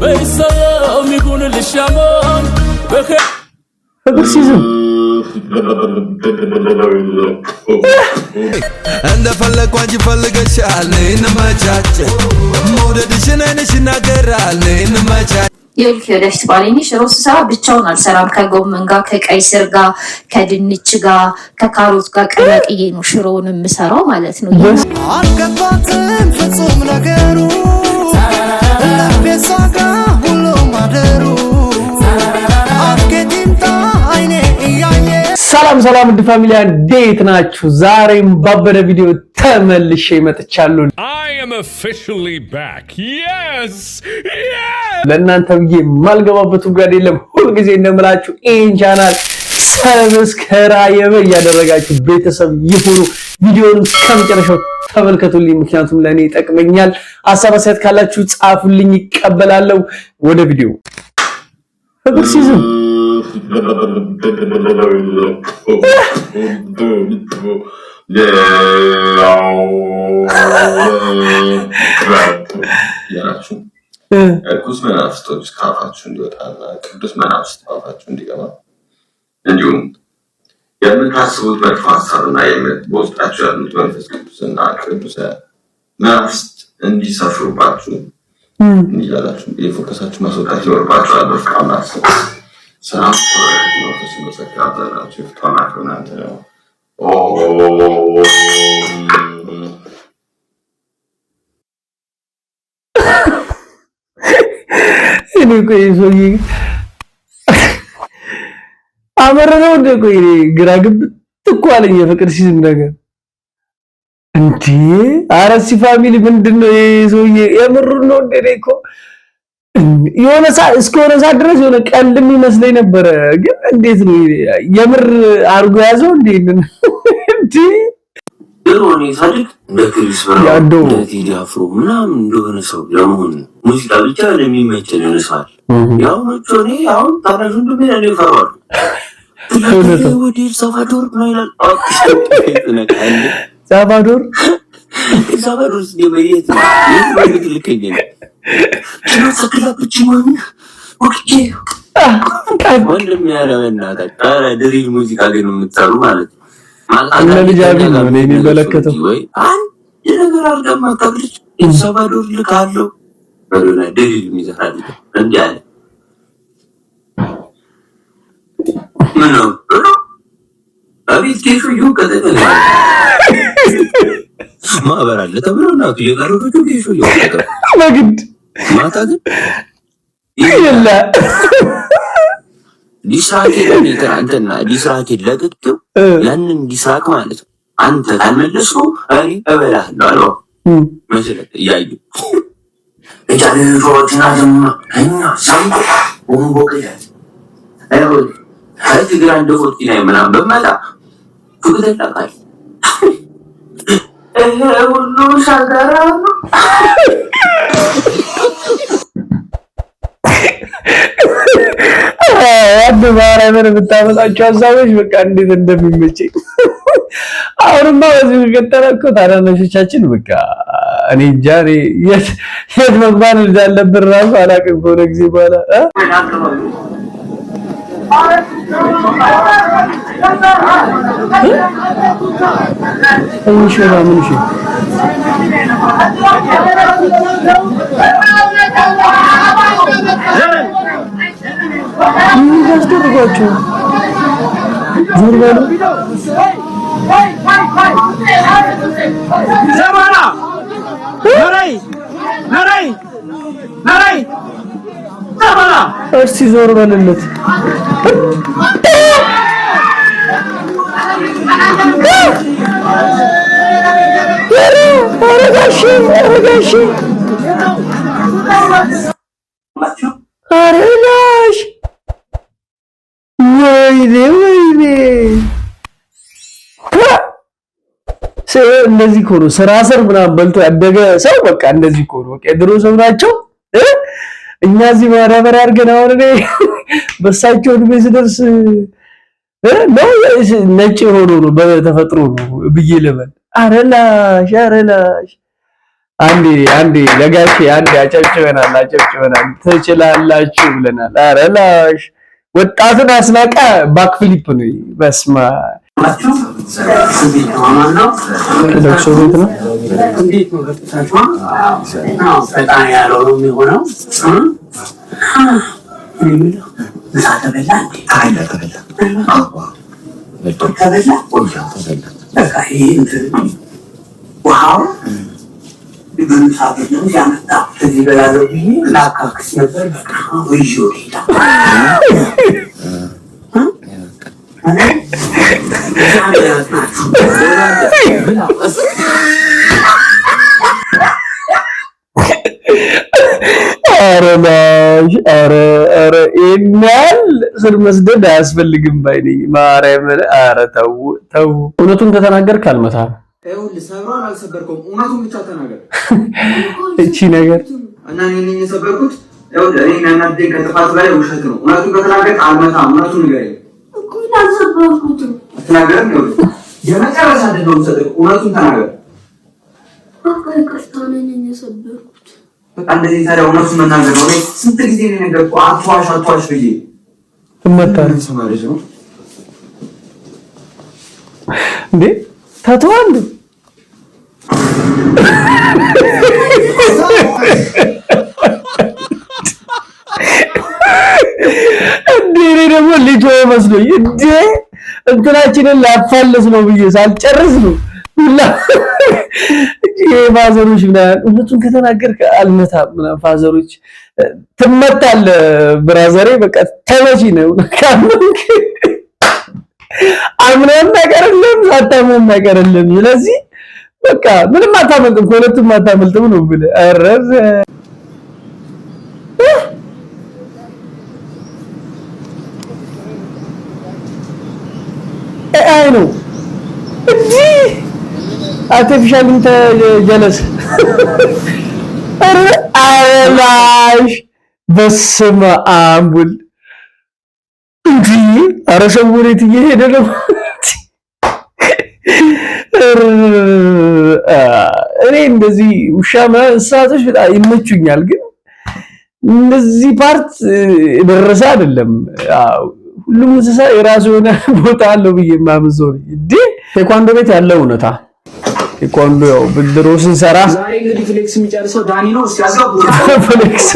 በሰላም ይሁን ልሻማን ፍቅር ሲዝም እንደፈለኩ አንቺ ፈልገሻል እንመቻች መውደድሽን አይነሽ ይናገራል እንመቻች ይልክ ወደፊት ባለኝ ሽሮ ስሰራ ብቻውን አልሰራም ከጎመን ጋር ከቀይ ስር ጋር ከድንች ጋር ከካሮት ጋር ቀላቅዬ ነው ሽሮውን የምሰራው ማለት ነው አልገባትም ፍጹም ነገሩ ለቤሳጋ ሁሉ ማደሩ አፍኬቲምታ አይኔ እያየ ሰላም እንደ ፋሚሊያ እንዴት ናችሁ? ዛሬም ባበደ ቪዲዮ ተመልሼ መጥቻለሁ። I am officially back. Yes! ለእናንተ ብዬ ማልገባበት ጉዳይ የለም። ሁሉ ጊዜ እንደምላችሁ ይሄን ቻናል ሰብስክራይብ ያደረጋችሁ ቤተሰብ ይሁኑ። ቪዲዮውን እስከመጨረሻው ተመልከቱልኝ፣ ምክንያቱም ለኔ ይጠቅመኛል። ሐሳብ አስተያየት ካላችሁ ጻፉልኝ፣ ይቀበላለሁ። ወደ ቪዲዮ ፍቅር ሲዝም ቅዱስ መናፍስቶች ካፋችሁ እንዲወጣና ቅዱስ መናፍስት ካፋችሁ እንዲገባ እንዲሁም የምታስቡት መጥፎ ሀሳብና በውስጣችሁ ያሉት መንፈስ ቅዱስና ቅዱስ መናፍስት እንዲሰፍሩባችሁ እንዲያላችሁ የፎከሳችሁ ማስወጣት ይኖርባችኋል። በፍቃማስ ሰላም መንፈስ መሰካታላችሁ ፍቃማችሁ እናንተ ነው። እኔ ቆይ ሶይ አመረረው እንደ ቆይ ግራ ግብት እኮ አለኝ የፍቅር ሲዝም ነገር እንዴ! አረሲ ፋሚሊ ምንድነው ይሄ ሰውዬ? የምር ነው እንዴ? እኮ የሆነ እስከሆነ ሰዓት ድረስ የሆነ ቀልም ይመስለኝ ነበር፣ ግን እንዴት ነው የምር አርጎ ያዘው እንዴ? እንዴ ድሮኔ ሳድግ በክሪስ ብራውን ቴዲ አፍሮ ምናምን እንደሆነ ሰው ለመሆን ሙዚቃ ብቻ ለሚመቸን ይነሳል። ያው ነጮኔ አሁን ታናሽ ወንድሜ ነው ይፈራል። ወዲ ሳልቫዶር ነው ይላል። ሳልቫዶር ሲደመየት ይሄ ልከኝ ነው ሰክላብች ማሚ ኦኬ ወንድም ያለውና ታዲያ ድሪል ሙዚቃ ግን የምትሰሩ ማለት ነው እና ልጅ ነው የሚመለከተው ወይ አንድ ነገር አርጋማ ታብልጭ ሳልቫዶር ልካለው በሉና ድሪል የሚዘራል እንዴ አለ ምነው አቤት ኬሹ ይወቀጠለ ማበራለ ተብሎና የጋሮቹ ኬሹ ይወቀጠ በግድ ማታ ግን ይላ ዲስራክ አንተና ዲስራክ ለቅቄው ያንን ዲስራክ ማለት ነው አንተ ካልመለስከው እኔ እበላለሁ አለው መሰለህ ያዩ እጃለጆችና ደማ እኛ ሳምቶ ወንቦቀያት አይሆን አይት ግራንድ ፎርቲና ምናምን በመጣ ትግደላቃል ሁሉ ሻገራ አንድ ማራመን ብታመጣቸው ሀሳቦች በቃ እንዴት እንደሚመቸኝ አሁንማ በዚህ ከተረኩ ታናናሾቻችን በቃ እኔ እንጃ የት መግባት እንዳለብን ራሱ አላውቅም። ከሆነ ጊዜ በኋላ እሺ ምን እሺ ያስደርጓቸው ዙር በሉ ዘማና ነራይ ዘማና እስቲ ዞር በልለት አረጋሽ አረላሽ ወይኔ እንደዚህ እኮ ነው ስራ ስር ምናምን በልቶ ያደገ ሰው በቃ እንደዚህ እኮ ነው። በቃ የድሮ ሰው ናቸው። እኛ እዚህ ማዳበሪያ አድርገን አሁን እኔ በሳቸው እድሜ ስደርስ ነው ነጭ ሆኖ ነው በተፈጥሮ ነው ብዬ ልበል። አረላሽ አንዴ ለጋሼ አንዴ አጨብጭበናል ትችላላችሁ ብለናል። ኧረ ላሽ ወጣቱን አስናቀ ባክፍሊፕ ነው። በስማ ለቅሶ ቤት ነው። እንዴት ነው ገጥታችሁ? ፈጣን ያለው ነው የሚሆነው። ኧረ ኢናል ስር መስደድ አያስፈልግም ባይነኝ ማርያም። ኧረ ተው እውነቱን ከተናገርክ አልመታም። ይኸውልህ ሰብሯን አልሰበርከውም፣ እውነቱን ብቻ ተናገር። እቺ ነገር እና እኔ ነኝ የሰበርኩት። ይኸውልህ እኔ እናንተን ከጥፋት ላይ ውሸት ነው። እውነቱን ከተናገርክ አልመታም። እውነቱን ንገረኝ እኮ አልሰበርኩትም። አትናገርም? ይኸውልህ የመጨረሻ አይደለም የምሰጥህ፣ እውነቱን ተናገር። በቃ ይቅርታ እኔ ነኝ የሰበርኩት። በቃ እንደዚህ ታዲያ እውነቱን መናገር ነው። ስንት ጊዜ ነው የነገርኩህ አትዋሽ ብዬ። ትመታለህ እንዴ? ታቷል እንዴ ደግሞ ልጅ ወይ መስሎኝ እንዴ እንትናችንን ላፋለስ ነው ብዬ ሳልጨርስ ነው ሁላ እጂ ፋዘሮች ምናምን እውነቱን ከተናገርክ አልመታም ምናምን ፋዘሮች ትመታለህ ብራዘሬ በቃ ተመጪ ነው ካምንክ አምነን ነገርለም ሳታመን ነገርለም። ስለዚህ በቃ ምንም አታመልጥም ከሁለቱም አታመልጥም ነው ብለ አረዘ አይ ነው እንጂ አርቲፊሻል ኢንተለጀንስ አላሽ በስመ አብ ወልድ እንጂ ኧረ ሰው ወዴት እየሄደ ነው? እኔ እንደዚህ ውሻ እንስሳቶች በጣም ይመቹኛል፣ ግን እንደዚህ ፓርት ደረሰ አይደለም። ሁሉም እንስሳ የራሱ የሆነ ቦታ አለው ብዬ የማምን ሰው ነኝ። እንዴ ቴኳንዶ ቤት ያለው እውነታ ቴኳንዶ ያው ብድሮ ስንሰራ ዛሬ እንግዲህ ፍሌክስ የሚጨርሰው ዳኒ ነው። ሲያስገቡ ፍሌክስ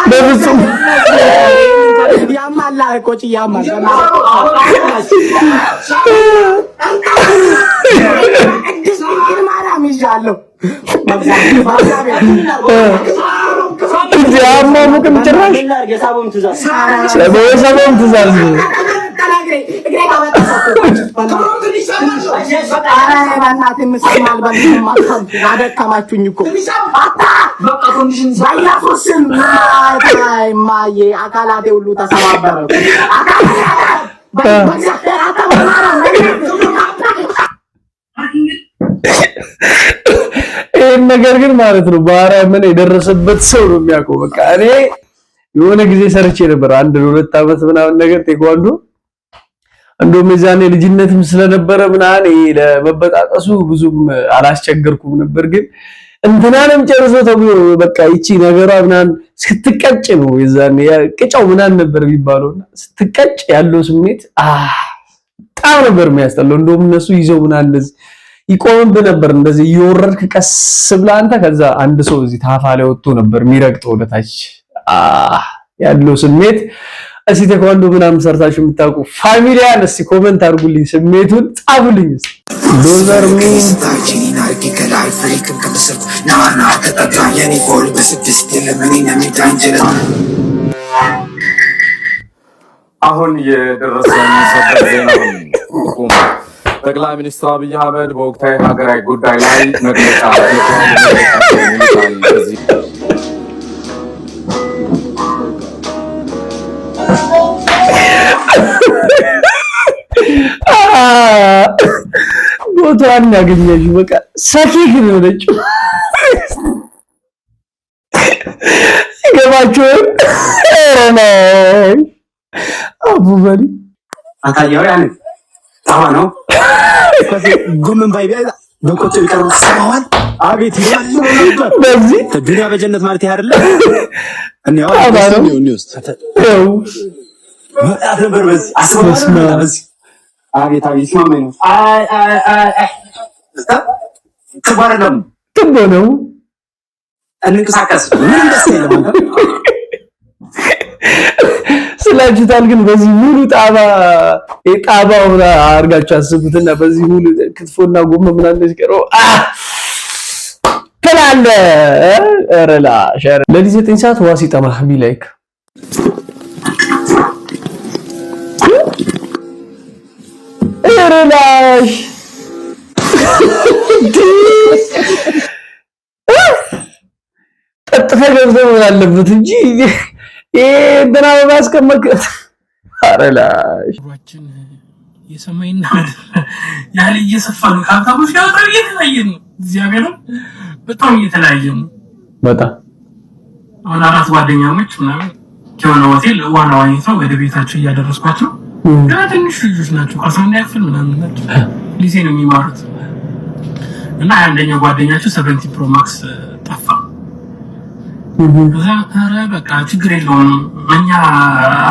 በፍጹም ያማላ ቆጭ ያማላ ማራም ይዣለሁ አማሙቅም ጭራሽ ሰበሰበም ትእዛዝ አደከማችሁኝ እኮ አካላቴ ሁሉ ተሰባበረ። ይሄን ነገር ግን ማለት ነው በአርያም ምን የደረሰበት ሰው ነው የሚያውቀው። በቃ እኔ የሆነ ጊዜ ሰርቼ ነበር 1-2 አመት ምናምን ነገር ቴኳንዶ እንደውም የዛኔ ልጅነትም ስለነበረ ምናምን ለመበጣጠሱ ብዙም አላስቸገርኩም ነበር። ግን እንትናንም ጨርሶ ተብሎ በቃ ይቺ ነገሯ ምናምን ስትቀጭ ነው የዛኔ ቅጫው ምናምን ነበር የሚባለውና ስትቀጭ ያለው ስሜት በጣም ነበር የሚያስጠላው። እንደውም እነሱ ይዘው ምናምን እንደዚህ ይቆምብ ነበር እንደዚህ እየወረድክ ቀስ ብለህ አንተ ከዛ አንድ ሰው እዚህ ታፋ ላይ ወጥቶ ነበር የሚረግጠው ወደታች ያለው ስሜት። እስቲ ቴኳንዶ ምናምን ሰርታችሁ የምታውቁ ፋሚሊያን እስቲ ኮሜንት አድርጉልኝ፣ ስሜቱን ጻፉልኝ። ዶዘር ሚን አሁን የደረሰን ሰበር ዜና ነው። ጠቅላይ ሚኒስትር አብይ አህመድ በወቅታዊ ሀገራዊ ጉዳይ ላይ መግለጫ ማን ያገኘሽ በቃ ሰኪክ ነው ነጭ ገባችሁ ነው አቡ በሊ አታያው ያኔ ታዋ ነው ጉምን ባይቢያ በቆጭ ይቀርብ ሰማዋል አቤት ይላል በዚህ ዱንያ በጀነት ማለት አይደለ እንያው ኒውስ ነው ወጣት ነበር በዚህ አስባለሁ በዚህ አቤት አቤት ማመን ነው አይ ተባረለም ተባረው እንንቀሳቀስ ምን ደስ ይላል ስላችሁታል ግን በዚህ ሙሉ ጣባው አርጋችሁ አስቡትና በዚህ ሙሉ ክትፎና ጎመን ምናምን እንደዚህ ተላለ ረላ ሸር ለዚህ 9 ሰዓት ዋስ ይጠማህ ቢላይክ ረላሽ ጠጥፈ ገብተው ያለበት እንጂ እንደና ባስከመከ አረላሽ ወጭን የሰማይና ያለ እየሰፋ ነው ካብታቦች ጋር እየተለያየ ነው እግዚአብሔር በጣም እየተለያየ ነው በጣም አሁን አራት ጓደኛሞች ምናምን ከሆነ ሆቴል ዋና ዋኝተው ወደ ቤታቸው እያደረስኳቸው ገና ትንሽ ልጆች ናቸው 11 ያክል ምናምን ናቸው ሊሴ ነው የሚማሩት እና አንደኛው ጓደኛቸው 70 ፕሮ ማክስ ጠፋ ዛሬ በቃ ችግር የለውም እኛ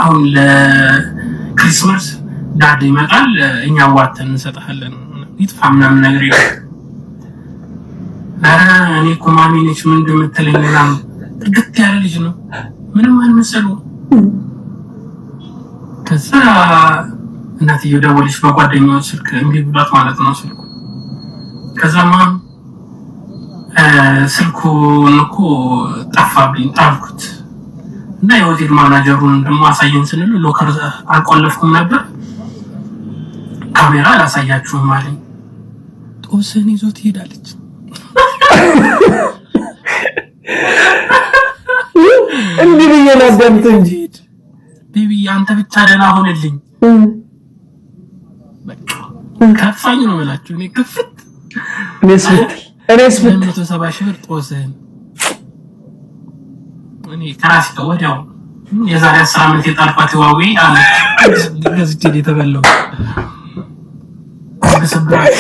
አሁን ለክሪስማስ ዳድ ይመጣል እኛ ዋተን እንሰጣለን ይጥፋ ምናምን ነገር ይላል እኔ እኮ ማሚ ነች ምን እንደምትለኝ ምናምን ጥግት ያለ ልጅ ነው ምንም አልመሰለው ከዛ እናትየው ደወለች በጓደኛው ስልክ እምቢ ብሏት ማለት ነው ስልኩ ከዛማ ስልኩን እኮ ጠፋብኝ ጣልኩት እና የሆቴል ማናጀሩን ደግሞ አሳየን ስንል ሎከር አልቆለፍኩም ነበር ካሜራ አላሳያችሁም አለኝ ጦስን ይዞት ሄዳለች እንዴ በየናደምት እንጂ ቤቢ አንተ ብቻ ደህና ሆነልኝ በቃ ከፋኝ ነው ማለት ነው ከፍት እኔስ 170 ሺህ ብር ጦስን እኔ ካስ ወዲያው የዛሬ 10 ዓመት የጣልኳት ዋዊ አለ ገዝቼ የተበላው በሰብራት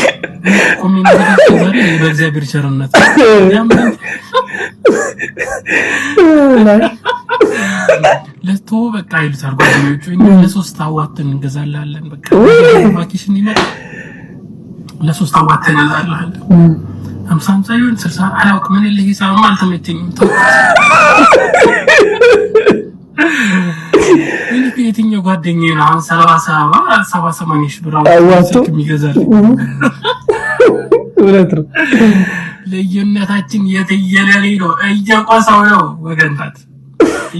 ኮሚኒቲ ዛሬ በእግዚአብሔር ቸርነት ለቶ በቃ ይልታል ጓደኞቹ ለሶስት አዋተን እንገዛላለን በቃ ቫኬሽን ይመጣ ለሶስት አዋተን እንገዛላለን 50 ይሁን 60 አላውቅም ምን ለሂሳብ አልተመቸኝም እኔ የትኛው ጓደኛዬ ነው 70 ሺህ ብር አዋጥቶ የሚገዛል ወለትሩ ለየነታችን የትየለሌ ነው እየቆሰው ነው ወገንታት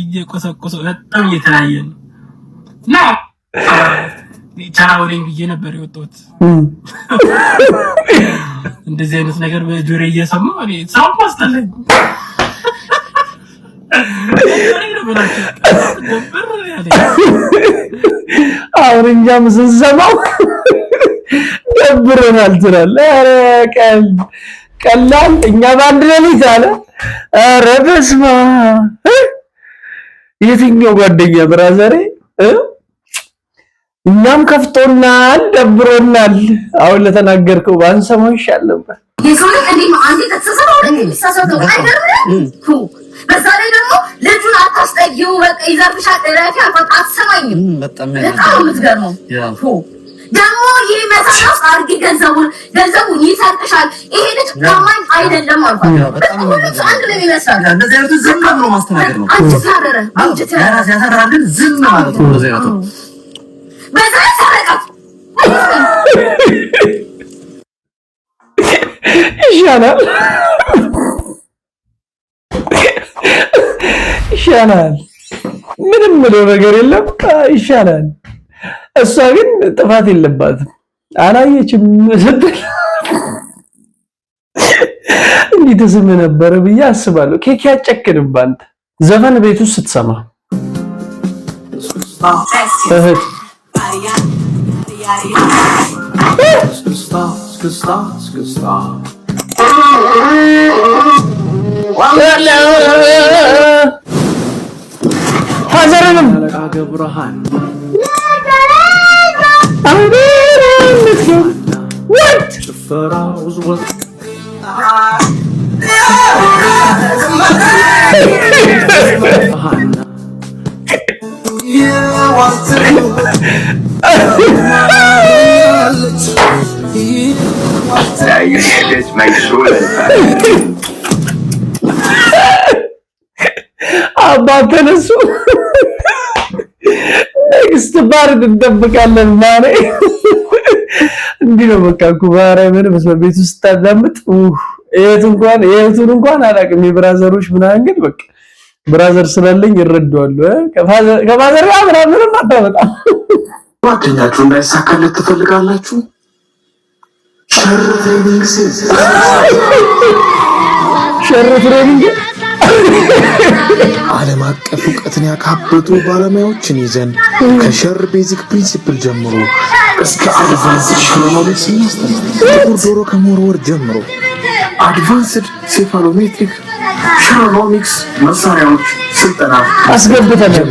እየቆሰቆሰው በጣም እየተለያየ ነው እና ቻራውሪን ብዬ ነበር የወጣሁት እንደዚህ አይነት ነገር በጆሮ እየሰማሁ እኔ ሳው ማስተለኝ አውርኛም ስንሰማው ደብሮናል ትላለህ ኧረ ቀላል እኛ ባንድ ሌሊት አለ ኧረ በስመ አብ የትኛው ጓደኛ ብራዘሬ እኛም ከፍቶናል ደብሮናል አሁን ለተናገርከው ባንሰማው ይሻል ነበር የሶለ እንዴ አንዴ ተተሰራው ለሚሳሳተው አይደለም በዛ ላይ ደግሞ ልጁን አታስጠጊው በቃ ይዘርፍሻ ደራፊ አትሰማኝም በጣም የምትገርመው ደግሞ ይሄ መሳሳት አርጊ ገንዘቡን ይሰርቅሻል ይሄ ልጅ ታማኝ አይደለም አልኳት በጣም አንድ ነው የሚመስለው እንደዚህ አይነቱ ዝም ብሎ ማስተናገድ ነው አንቺ ታረረ ያሰራልን ዝም ማለት ነው እንደዚህ አይነቱ በዛ ሰረቀት ይሻላል ምንም ነገር የለም ይሻላል እሷ ግን ጥፋት የለባትም አላየችም ስትል እንዴት ተሰመ ነበር ብዬ አስባለሁ ኬክ ያጨክንም ባንተ ዘፈን ቤት ውስጥ ስትሰማ እህት እስክስታ እስክስታ ሀዘርንም ገብረሃን ጭፈራው ዝወት አባት ተነሱ ኔክስት ባርድ እንጠብቃለን ማለት እንዲህ ነው በቃ ኩባራ ምን በቤት ውስጥ ታዳምጥ የቱን እንኳን አላውቅም የብራዘሮች ምናምን ግን በቃ ብራዘር ስላለኝ ይረዳዋለሁ ከፋዘር ጋር ምንም አታመጣም ጓደኛችሁ እንዳይሳካለት ትፈልጋላችሁ ሸር ትሬኒንግ ዓለም አቀፍ ዕውቀትን ያካበቱ ባለሙያዎችን ይዘን ከሸር ቤዚክ ፕሪንሲፕል ጀምሮ እስከ አድቫንስድ ሸርኖሌክስ እናስተምራለን። ዶሮ ከመወርወር ጀምሮ አድቫንስድ ሴፋሎሜትሪክ ሸርኖሚክስ መሳሪያዎች ስልጠና አስገብተናል።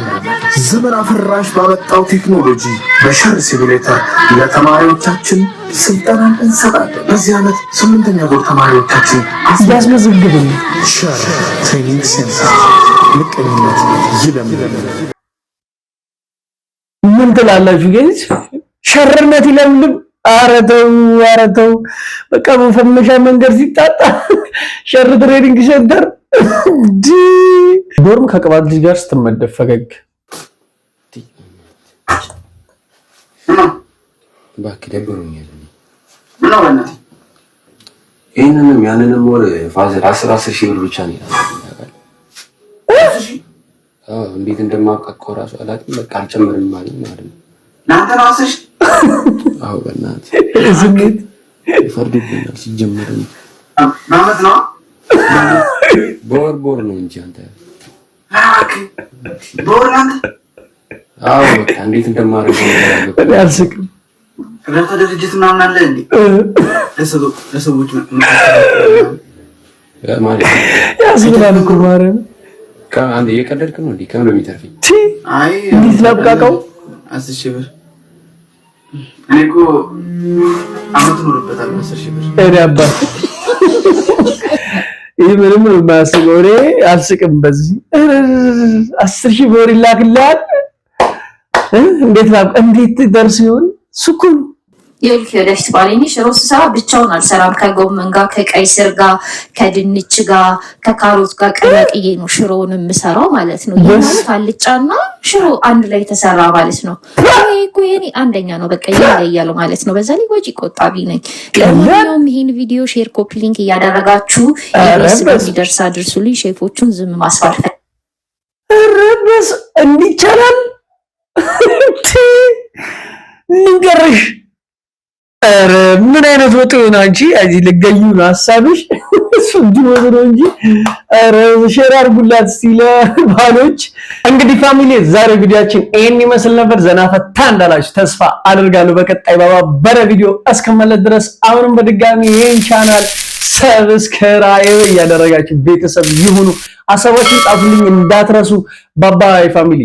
ዘመን አፈራሽ ባመጣው ቴክኖሎጂ በሸር ሲሙሌተር ለተማሪዎቻችን ስልጠናን እንሰጣለን። በዚህ ዓመት 8ኛ ዙር ተማሪዎቻችን ያስመዘግብን ሸር ትሬኒንግ ሴንተር ምቀኝነት ይለምልም። ምን ትላላችሁ ጋይስ? ሸርነት ይለምልም። ኧረ ተው በቃ መፈመሻ መንገድ ሲጣጣ ሸር ትሬኒንግ ሴንተር ዶርም ከቅባት ልጅ ጋር ስትመደብ ፈገግ እባክህ ደብሮኛል። ምን ነው በእናትህ ይሄንንም ያንንም ወር ፋዘር 10 ሺህ ብር ብቻ ነው ያለው። እንዴት እንደማውቀው ራሱ አላውቅም። በቃ አልጨምርም ማለት ነው። ናንተ ራስሽ አዎ በእናትህ ዝምት ይፈርድብኛል። ሲጀመር ማለት ነው ቦር ነው እንጂ አንተ ቦር ናንተ አዎ በቃ እንዴት እንደማደርገው ነው ያልስቅም ከለተ ድርጅት ምናምን አለ እንዴ ለሰዎች ማለት ያስብላል እኮ ማረም አንዴ የቀደድክ ነው እንዴ ከምን ነው የሚተርፈኝ? አይ እንዴት ላብቃቀው 10 ሺህ ብር እኔ እኮ አመት ኖርበታል 10 ሺህ ብር እኔ አባት ይሄ ምንም የማያስበው እኔ አልስቅም። በዚህ 10 ሺህ ብር ይላክልሃል እንዴት ደርስ ይሆን ሱኩን የልክ ወደፊት ባለኝ ሽሮ ስሰራ ብቻውን አልሰራም። ከጎመን ጋር ከቀይ ስር ጋር ከድንች ጋር ከካሮት ጋር ቀላቅዬ ነው ሽሮውን የምሰራው ማለት ነው። ይሄ ማለት አልጫና ሽሮ አንድ ላይ ተሰራ ማለት ነው። ይሄ እኮ የኔ አንደኛ ነው በቃ ይለያል ማለት ነው። በዛ ላይ ወጪ ቆጣቢ ነኝ። ለማንኛውም ይሄን ቪዲዮ ሼር ኮፒ ሊንክ እያደረጋችሁ እንዲደርስ አድርሱልኝ። ሼፎቹን ዝም ማስፋር ረበስ እንዲቻላል ንገርሽ ኧረ ምን አይነት ወጥ ነው አንቺ እዚህ ልገኙ ነው ሐሳብሽ እሱ ዲሞዝ ነው እንጂ ኧረ ሼር አድርጉላት ሲለ ባሎች እንግዲህ ፋሚሊ ዛሬ ቪዲዮአችን ይሄን ይመስል ነበር። ዘና ፈታ እንዳላችሁ ተስፋ አደርጋለሁ። በቀጣይ በረ ቪዲዮ እስከመለስ ድረስ አሁንም በድጋሚ ይሄን ቻናል ሰብስክራይብ እያደረጋችሁ ቤተሰብ ይሁኑ። ሐሳባችሁን ጻፉልኝ እንዳትረሱ። ባባይ ፋሚሊ